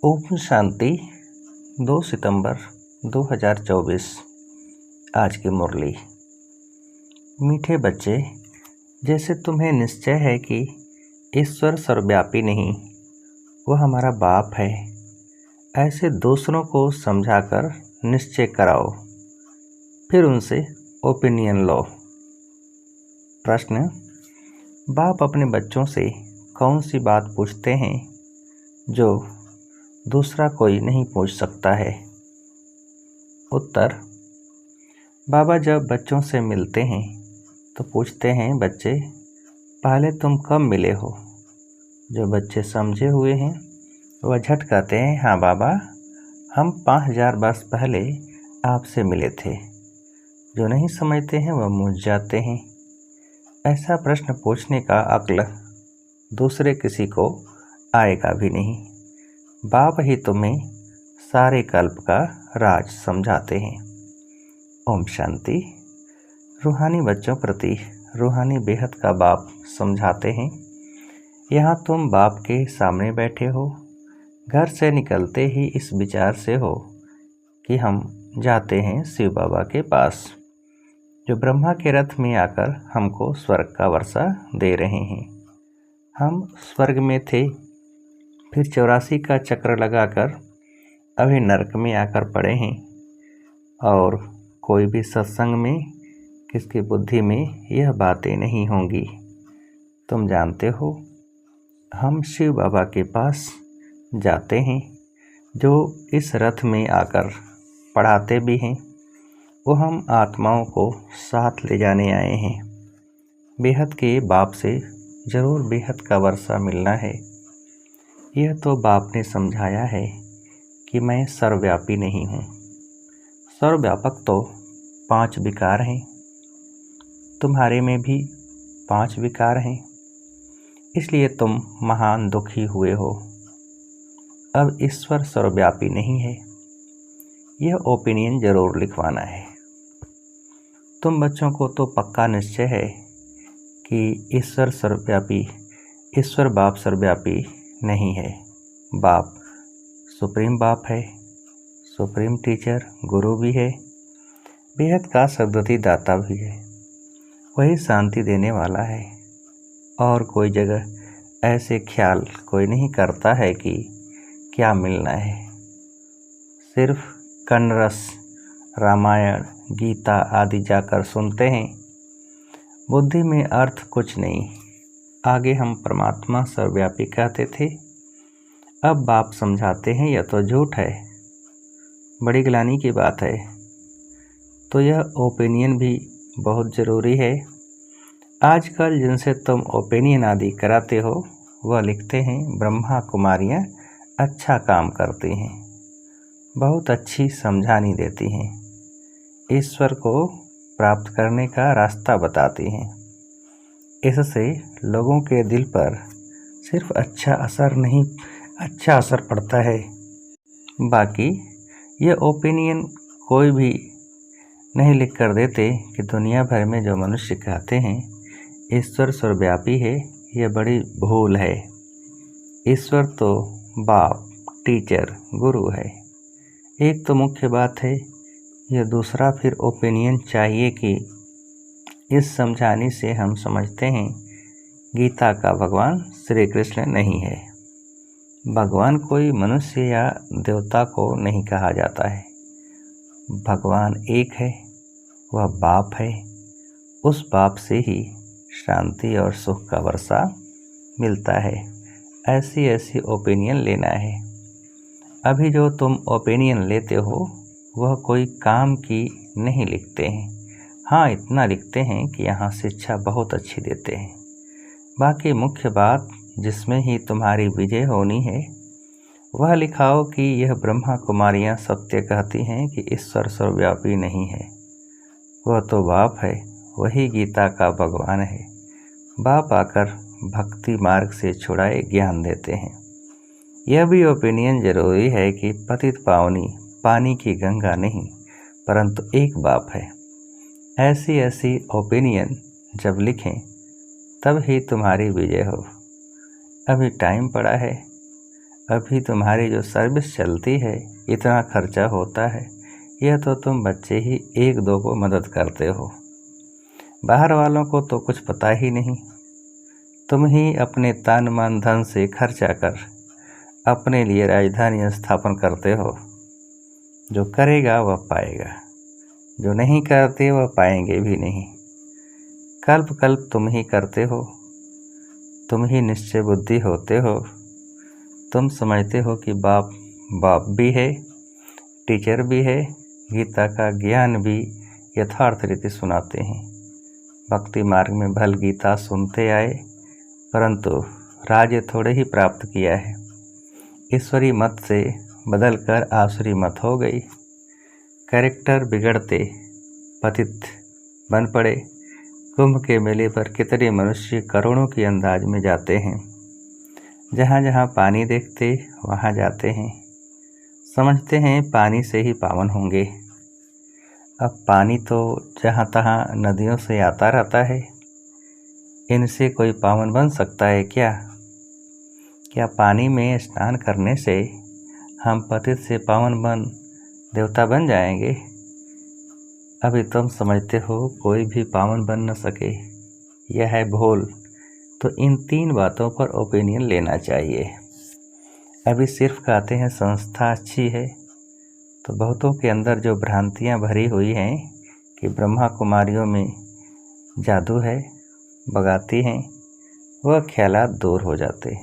ओम शांति 2 सितंबर 2024। आज की मुरली। मीठे बच्चे, जैसे तुम्हें निश्चय है कि ईश्वर सर्वव्यापी नहीं, वह हमारा बाप है, ऐसे दूसरों को समझाकर निश्चय कराओ, फिर उनसे ओपिनियन लो। प्रश्न: बाप अपने बच्चों से कौन सी बात पूछते हैं जो दूसरा कोई नहीं पूछ सकता है? उत्तर: बाबा जब बच्चों से मिलते हैं तो पूछते हैं, बच्चे पहले तुम कब मिले हो? जो बच्चे समझे हुए हैं वह झट कहते हैं, हाँ बाबा, हम 5000 वर्ष पहले आपसे मिले थे। जो नहीं समझते हैं वह मूंझ जाते हैं। ऐसा प्रश्न पूछने का अक्ल दूसरे किसी को आएगा भी नहीं। बाप ही तुम्हें सारे कल्प का राज समझाते हैं। ओम शांति। रूहानी बच्चों प्रति रूहानी बेहद का बाप समझाते हैं, यहाँ तुम बाप के सामने बैठे हो, घर से निकलते ही इस विचार से हो कि हम जाते हैं शिव बाबा के पास, जो ब्रह्मा के रथ में आकर हमको स्वर्ग का वर्षा दे रहे हैं। हम स्वर्ग में थे, फिर 84 का चक्र लगाकर अभी नरक में आकर पड़े हैं, और कोई भी सत्संग में किसकी बुद्धि में यह बातें नहीं होंगी। तुम जानते हो, हम शिव बाबा के पास जाते हैं, जो इस रथ में आकर पढ़ाते भी हैं। वो हम आत्माओं को साथ ले जाने आए हैं। बेहद के बाप से ज़रूर बेहद का वर्षा मिलना है। यह तो बाप ने समझाया है कि मैं सर्वव्यापी नहीं हूँ। सर्वव्यापक तो 5 विकार हैं, तुम्हारे में भी 5 विकार हैं, इसलिए तुम महान दुखी हुए हो। अब ईश्वर सर्वव्यापी नहीं है, यह ओपिनियन जरूर लिखवाना है। तुम बच्चों को तो पक्का निश्चय है कि ईश्वर सर्वव्यापी, ईश्वर बाप सर्वव्यापी नहीं है। बाप सुप्रीम बाप है, सुप्रीम टीचर गुरु भी है, बेहद का सद्गति दाता भी है, वही शांति देने वाला है। और कोई जगह ऐसे ख्याल कोई नहीं करता है कि क्या मिलना है। सिर्फ कन्नरस, रामायण, गीता आदि जाकर सुनते हैं, बुद्धि में अर्थ कुछ नहीं। आगे हम परमात्मा सर्वव्यापी कहते थे, अब बाप समझाते हैं यह तो झूठ है। बड़ी ग्लानि की बात है। तो यह ओपिनियन भी बहुत ज़रूरी है। आजकल जिनसे तुम ओपिनियन आदि कराते हो वह लिखते हैं, ब्रह्मा कुमारियाँ अच्छा काम करती हैं, बहुत अच्छी समझानी देती हैं, ईश्वर को प्राप्त करने का रास्ता बताती हैं। इससे लोगों के दिल पर सिर्फ अच्छा असर पड़ता है। बाकी ये ओपिनियन कोई भी नहीं लिख कर देते कि दुनिया भर में जो मनुष्य कहते हैं ईश्वर सर्वव्यापी है, यह बड़ी भूल है। ईश्वर तो बाप, टीचर, गुरु है। एक तो मुख्य बात है, यह दूसरा फिर ओपिनियन चाहिए कि इस समझाने से हम समझते हैं गीता का भगवान श्री कृष्ण नहीं है। भगवान कोई मनुष्य या देवता को नहीं कहा जाता है। भगवान एक है, वह बाप है। उस बाप से ही शांति और सुख का वर्षा मिलता है। ऐसी ओपिनियन लेना है। अभी जो तुम ओपिनियन लेते हो वह कोई काम की नहीं लिखते हैं। हाँ, इतना लिखते हैं कि यहाँ शिक्षा बहुत अच्छी देते हैं। बाकी मुख्य बात जिसमें ही तुम्हारी विजय होनी है वह लिखाओ कि यह ब्रह्मा कुमारियाँ सत्य कहती हैं कि ईश्वर सर्वव्यापी नहीं है। वह तो बाप है, वही गीता का भगवान है। बाप आकर भक्ति मार्ग से छुड़ाए ज्ञान देते हैं। यह भी ओपिनियन जरूरी है कि पतित पावनी पानी की गंगा नहीं, परंतु एक बाप है। ऐसी ओपिनियन जब लिखें तब ही तुम्हारी विजय हो। अभी टाइम पड़ा है, अभी तुम्हारी जो सर्विस चलती है, इतना खर्चा होता है, यह तो तुम बच्चे ही एक दो को मदद करते हो, बाहर वालों को तो कुछ पता ही नहीं। तुम ही अपने तन मन धन से खर्चा कर अपने लिए राजधानी स्थापन करते हो। जो करेगा वह पाएगा, जो नहीं करते वह पाएंगे भी नहीं। कल्प कल्प तुम ही करते हो, तुम ही निश्चय बुद्धि होते हो। तुम समझते हो कि बाप बाप भी है, टीचर भी है, गीता का ज्ञान भी यथार्थ रीति सुनाते हैं। भक्ति मार्ग में भल गीता सुनते आए, परंतु राज्य थोड़े ही प्राप्त किया है। ईश्वरी मत से बदलकर आसुरी मत हो गई। कैरेक्टर बिगड़ते पतित बन पड़े। कुंभ के मेले पर कितने मनुष्य करोड़ों के अंदाज में जाते हैं। जहाँ जहाँ पानी देखते वहाँ जाते हैं। समझते हैं पानी से ही पावन होंगे। अब पानी तो जहाँ तहाँ नदियों से आता रहता है। इनसे कोई पावन बन सकता है क्या? क्या पानी में स्नान करने से हम पतित से पावन बन देवता बन जाएंगे? अभी तुम समझते हो कोई भी पावन बन न सके, यह है भूल। तो इन 3 बातों पर ओपिनियन लेना चाहिए। अभी सिर्फ कहते हैं संस्था अच्छी है, तो बहुतों के अंदर जो भ्रांतियां भरी हुई हैं कि ब्रह्मा कुमारियों में जादू है, बगाती हैं, वह ख्यालात दूर हो जाते।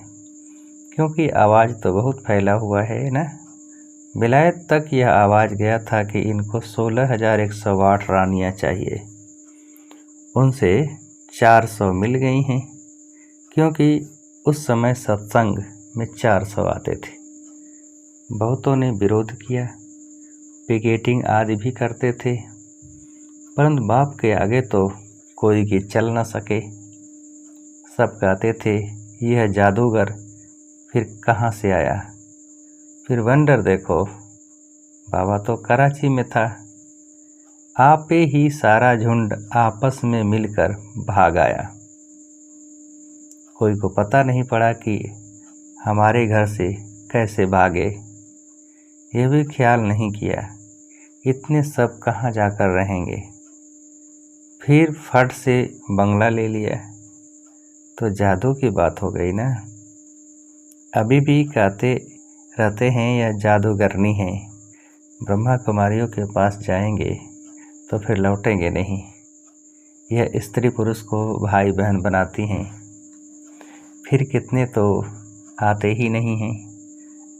क्योंकि आवाज़ तो बहुत फैला हुआ है ना। विलायत तक यह आवाज़ गया था कि इनको 16,108 रानियाँ चाहिए। उनसे 400 मिल गई हैं, क्योंकि उस समय सत्संग में 400 आते थे। बहुतों ने विरोध किया, पिकेटिंग आदि भी करते थे, परंतु बाप के आगे तो कोई भी चल न सके। सब कहते थे यह जादूगर फिर कहाँ से आया। फिर वंडर देखो, बाबा तो कराची में था। आपे ही सारा झुंड आपस में मिलकर भाग आया। कोई को पता नहीं पड़ा कि हमारे घर से कैसे भागे। ये भी ख्याल नहीं किया इतने सब कहाँ जाकर रहेंगे। फिर फट से बंगला ले लिया, तो जादू की बात हो गई ना। अभी भी कहते रहते हैं यह जादूगरनी है। ब्रह्मा कुमारियों के पास जाएंगे तो फिर लौटेंगे नहीं। यह स्त्री पुरुष को भाई बहन बनाती हैं। फिर कितने तो आते ही नहीं हैं।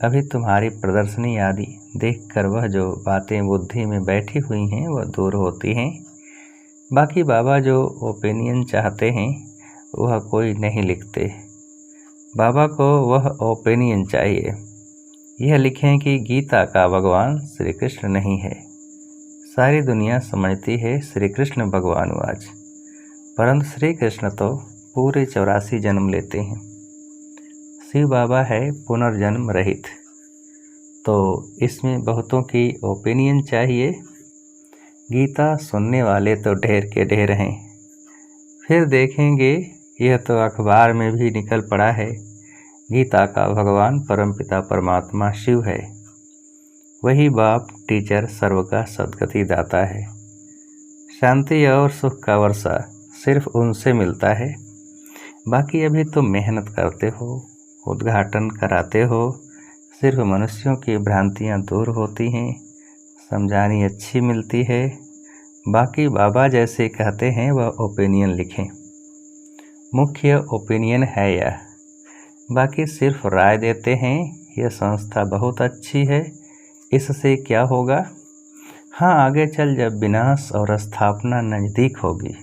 अभी तुम्हारी प्रदर्शनी आदि देखकर वह जो बातें बुद्धि में बैठी हुई हैं वह दूर होती हैं। बाकी बाबा जो ओपिनियन चाहते हैं वह कोई नहीं लिखते। बाबा को वह ओपिनियन चाहिए, यह लिखें कि गीता का भगवान श्री कृष्ण नहीं है। सारी दुनिया समझती है श्री कृष्ण भगवान आज, परंतु श्री कृष्ण तो पूरे 84 जन्म लेते हैं। शिव बाबा है पुनर्जन्म रहित। तो इसमें बहुतों की ओपिनियन चाहिए। गीता सुनने वाले तो ढेर के ढेर हैं। फिर देखेंगे यह तो अखबार में भी निकल पड़ा है, गीता का भगवान परमपिता परमात्मा शिव है। वही बाप टीचर सर्व का सद्गति दाता है। शांति और सुख का वर्षा सिर्फ उनसे मिलता है। बाकी अभी तुम मेहनत करते हो, उद्घाटन कराते हो, सिर्फ मनुष्यों की भ्रांतियाँ दूर होती हैं, समझानी अच्छी मिलती है। बाकी बाबा जैसे कहते हैं वह ओपिनियन लिखें। मुख्य ओपिनियन है यह। बाकी सिर्फ राय देते हैं यह संस्था बहुत अच्छी है, इससे क्या होगा। हाँ, आगे चल जब विनाश और स्थापना नज़दीक होगी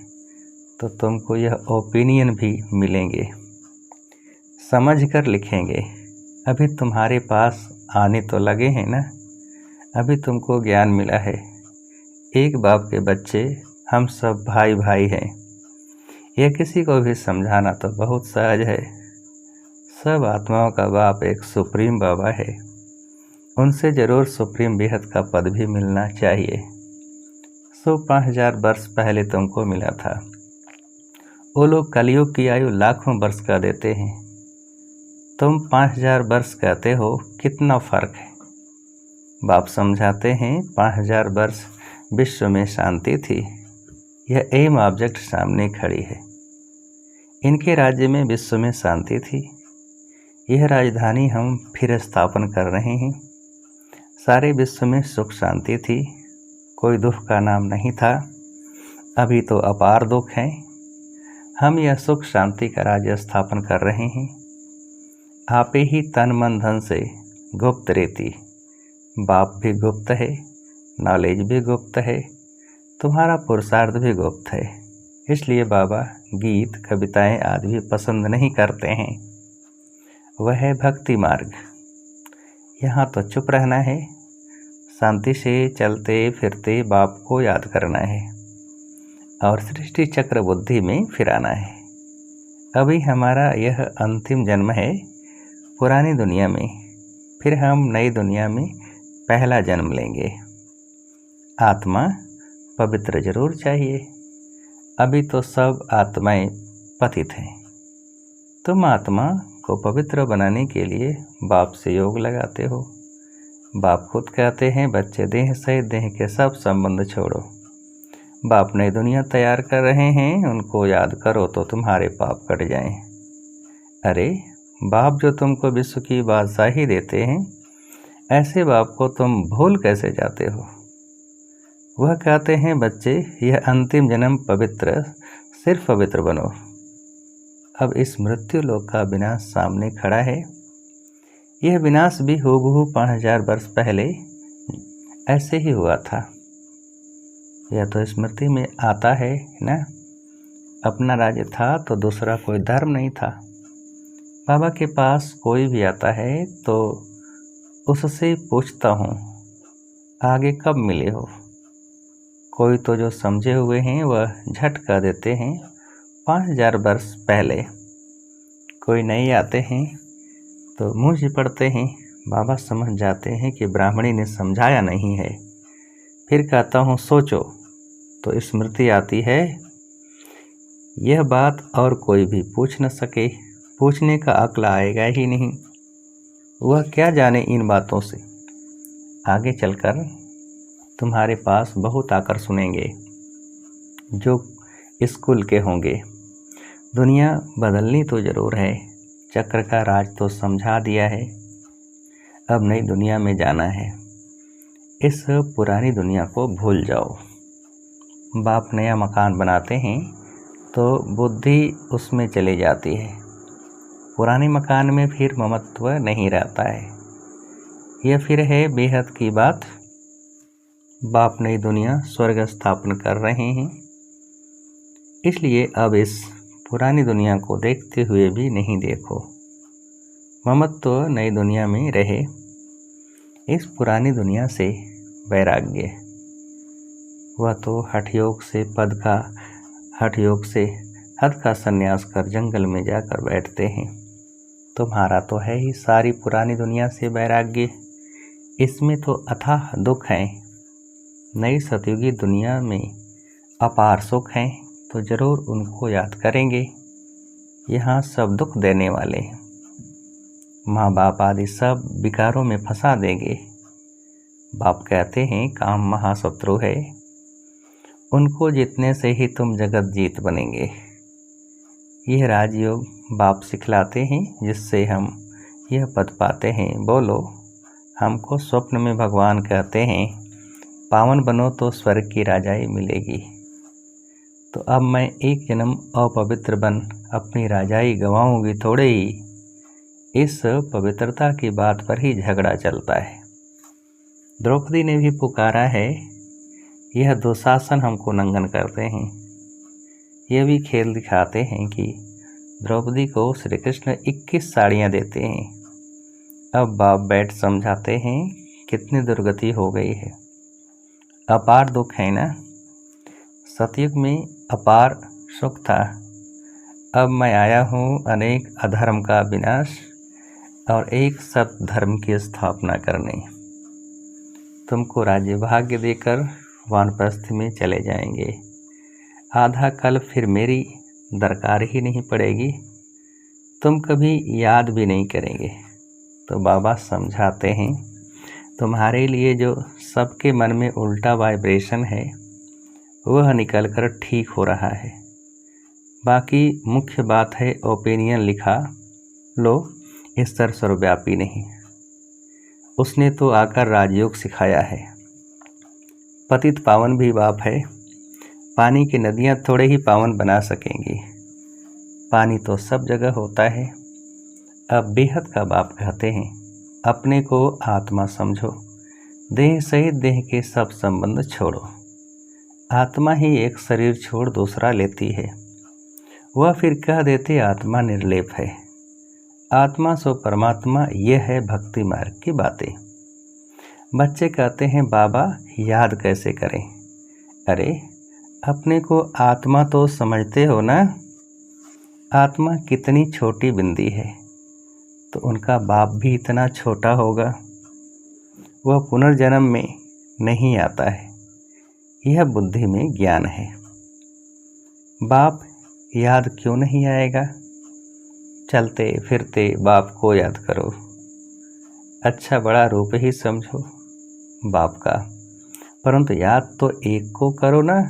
तो तुमको यह ओपिनियन भी मिलेंगे। समझ कर लिखेंगे। अभी तुम्हारे पास आने तो लगे हैं ना। अभी तुमको ज्ञान मिला है। एक बाप के बच्चे हम सब भाई भाई हैं। यह किसी को भी समझाना तो बहुत सहज है। सब आत्माओं का बाप एक सुप्रीम बाबा है। उनसे जरूर सुप्रीम बेहद का पद भी मिलना चाहिए। 105,000 वर्ष पहले तुमको मिला था। वो लोग कलयुग की आयु लाखों वर्ष का देते हैं, तुम 5000 वर्ष कहते हो, कितना फर्क है। बाप समझाते हैं 5000 वर्ष विश्व में शांति थी। यह एम ऑब्जेक्ट सामने खड़ी है। इनके राज्य में विश्व में शांति थी। यह राजधानी हम फिर स्थापन कर रहे हैं। सारे विश्व में सुख शांति थी, कोई दुख का नाम नहीं था। अभी तो अपार दुख है। हम यह सुख शांति का राज्य स्थापन कर रहे हैं। आपे ही तन मन धन से गुप्त रीति। बाप भी गुप्त है, नॉलेज भी गुप्त है, तुम्हारा पुरुषार्थ भी गुप्त है। इसलिए बाबा गीत कविताएं आदि भी पसंद नहीं करते हैं। वह है भक्ति मार्ग। यहाँ तो चुप रहना है, शांति से चलते फिरते बाप को याद करना है और सृष्टि चक्र बुद्धि में फिराना है। अभी हमारा यह अंतिम जन्म है पुरानी दुनिया में, फिर हम नई दुनिया में पहला जन्म लेंगे। आत्मा पवित्र जरूर चाहिए। अभी तो सब आत्माएं पतित हैं। तुम आत्मा को पवित्र बनाने के लिए बाप से योग लगाते हो। बाप खुद कहते हैं, बच्चे देह सहित देह के सब संबंध छोड़ो। बाप नई दुनिया तैयार कर रहे हैं, उनको याद करो तो तुम्हारे पाप कट जाएं। अरे बाप जो तुमको विश्व की बादशाही देते हैं, ऐसे बाप को तुम भूल कैसे जाते हो। वह कहते हैं, बच्चे यह अंतिम जन्म पवित्र, सिर्फ पवित्र बनो। अब इस मृत्यु लोक का विनाश सामने खड़ा है। यह विनाश भी हूबहू 5000 वर्ष पहले ऐसे ही हुआ था। यह तो स्मृति में आता है ना। अपना राज्य था तो दूसरा कोई धर्म नहीं था। बाबा के पास कोई भी आता है तो उससे पूछता हूँ, आगे कब मिले हो। कोई तो जो समझे हुए हैं वह झट कह देते हैं 5000 वर्ष पहले। कोई नए आते हैं तो मुँह चिपड़ते हैं। बाबा समझ जाते हैं कि ब्राह्मणी ने समझाया नहीं है। फिर कहता हूँ, सोचो तो स्मृति आती है। यह बात और कोई भी पूछ न सके, पूछने का अक्ल आएगा ही नहीं। वह क्या जाने इन बातों से। आगे चलकर तुम्हारे पास बहुत आकर सुनेंगे जो स्कूल के होंगे। दुनिया बदलनी तो ज़रूर है, चक्र का राज तो समझा दिया है। अब नई दुनिया में जाना है। इस पुरानी दुनिया को भूल जाओ। बाप नया मकान बनाते हैं तो बुद्धि उसमें चली जाती है। पुराने मकान में फिर ममत्व नहीं रहता है। यह फिर है बेहद की बात। बाप नई दुनिया स्वर्ग स्थापन कर रहे हैं। इसलिए अब इस पुरानी दुनिया को देखते हुए भी नहीं देखो। ममत्व नई दुनिया में रहे। इस पुरानी दुनिया से वैराग्य, वह तो हठ योग से पद का, हठ योग से हद का संन्यास कर जंगल में जाकर बैठते हैं। तुम्हारा तो है ही सारी पुरानी दुनिया से वैराग्य। इसमें तो अथाह दुख है। नई सतयुगी दुनिया में अपार सुख हैं तो जरूर उनको याद करेंगे। यहाँ सब दुख देने वाले हैं। माँ बाप आदि सब विकारों में फंसा देंगे। बाप कहते हैं काम महाशत्रु है, उनको जीतने से ही तुम जगत जीत बनेंगे। यह राजयोग बाप सिखलाते हैं जिससे हम यह पद पाते हैं। बोलो, हमको स्वप्न में भगवान कहते हैं पावन बनो तो स्वर्ग की राजाई मिलेगी। तो अब मैं एक जन्म अपवित्र बन अपनी राजाई गंवाऊंगी थोड़े ही। इस पवित्रता की बात पर ही झगड़ा चलता है। द्रौपदी ने भी पुकारा है, यह दुशासन हमको नंगन करते हैं। यह भी खेल दिखाते हैं कि द्रौपदी को श्री कृष्ण 21 साड़ियाँ देते हैं। अब बाप बैठ समझाते हैं कितनी दुर्गति हो गई है। अपार दुख है ना। सतयुग में अपार सुख था। अब मैं आया हूँ अनेक अधर्म का विनाश और एक सत धर्म की स्थापना करने। तुमको राज्य भाग्य देकर वानप्रस्थी में चले जाएंगे। आधा कल फिर मेरी दरकार ही नहीं पड़ेगी। तुम कभी याद भी नहीं करेंगे। तो बाबा समझाते हैं, तुम्हारे लिए जो सबके मन में उल्टा वाइब्रेशन है वह निकलकर ठीक हो रहा है। बाकी मुख्य बात है ओपिनियन लिखा लो, ईश्वर सर्वव्यापी नहीं। उसने तो आकर राजयोग सिखाया है। पतित पावन भी बाप है। पानी की नदियाँ थोड़े ही पावन बना सकेंगी। पानी तो सब जगह होता है। अब बेहद का बाप कहते हैं, अपने को आत्मा समझो, देह सहित देह के सब संबंध छोड़ो। आत्मा ही एक शरीर छोड़ दूसरा लेती है। वह फिर कह देते आत्मा निर्लेप है। आत्मा सो परमात्मा, यह है भक्ति मार्ग की बातें। बच्चे कहते हैं बाबा याद कैसे करें? अरे अपने को आत्मा तो समझते हो ना। आत्मा कितनी छोटी बिंदी है, तो उनका बाप भी इतना छोटा होगा। वह पुनर्जन्म में नहीं आता है। यह बुद्धि में ज्ञान है। बाप याद क्यों नहीं आएगा? चलते फिरते बाप को याद करो। अच्छा बड़ा रूप ही समझो बाप का, परंतु याद तो एक को करो ना,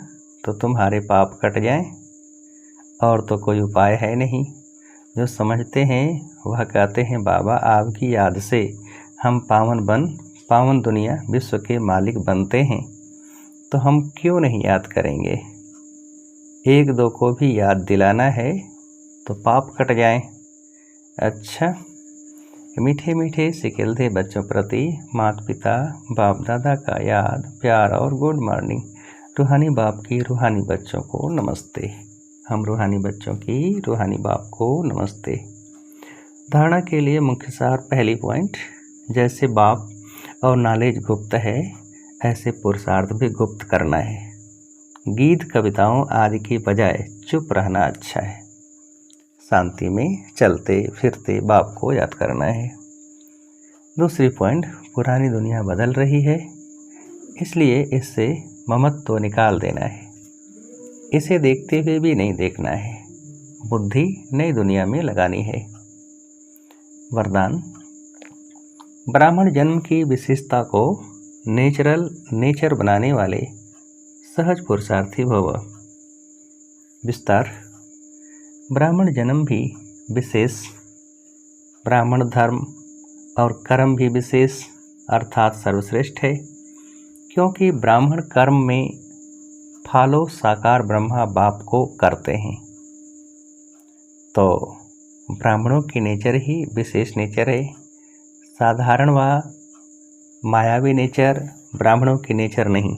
तो तुम्हारे पाप कट जाएं। और तो कोई उपाय है नहीं। जो समझते हैं वह कहते हैं बाबा आपकी याद से हम पावन दुनिया विश्व के मालिक बनते हैं, तो हम क्यों नहीं याद करेंगे? एक दो को भी याद दिलाना है तो पाप कट जाएं। अच्छा, मीठे मीठे सिकिलधे बच्चों प्रति माता पिता बाप दादा का याद प्यार और गुड मॉर्निंग। रूहानी बाप की रूहानी बच्चों को नमस्ते। हम रूहानी बच्चों की रूहानी बाप को नमस्ते। धारणा के लिए मुख्य सार पहली पॉइंट, जैसे बाप और नॉलेज गुप्त है, ऐसे पुरुषार्थ भी गुप्त करना है। गीत कविताओं आदि की बजाय चुप रहना अच्छा है। शांति में चलते फिरते बाप को याद करना है। दूसरी पॉइंट, पुरानी दुनिया बदल रही है, इसलिए इससे ममत्व निकाल देना है। इसे देखते हुए भी नहीं देखना है। बुद्धि नई दुनिया में लगानी है। वरदान, ब्राह्मण जन्म की विशेषता को नेचर बनाने वाले सहज पुरुषार्थी भव। विस्तार, ब्राह्मण जन्म भी विशेष, ब्राह्मण धर्म और कर्म भी विशेष अर्थात सर्वश्रेष्ठ है, क्योंकि ब्राह्मण कर्म में फॉलो साकार ब्रह्मा बाप को करते हैं। तो ब्राह्मणों की नेचर ही विशेष नेचर है। साधारण व मायावी नेचर ब्राह्मणों की नेचर नहीं।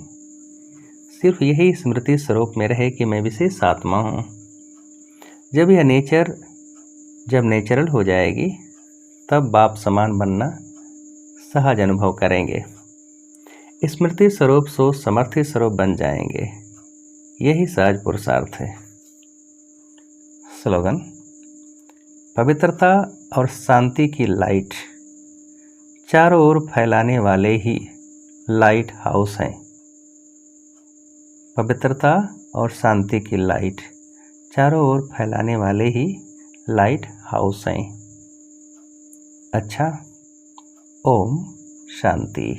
सिर्फ यही स्मृति स्वरूप में रहे कि मैं विशेष आत्मा हूँ। जब यह नेचर नेचुरल हो जाएगी, तब बाप समान बनना सहज अनुभव करेंगे। स्मृति स्वरूप सो समर्थी स्वरूप बन जाएंगे। यही सहज पुरुषार्थ है। स्लोगन, पवित्रता और शांति की लाइट चारों ओर फैलाने वाले ही लाइट हाउस हैं। पवित्रता और शांति की लाइट चारों ओर फैलाने वाले ही लाइट हाउस हैं। अच्छा, ओम शांति।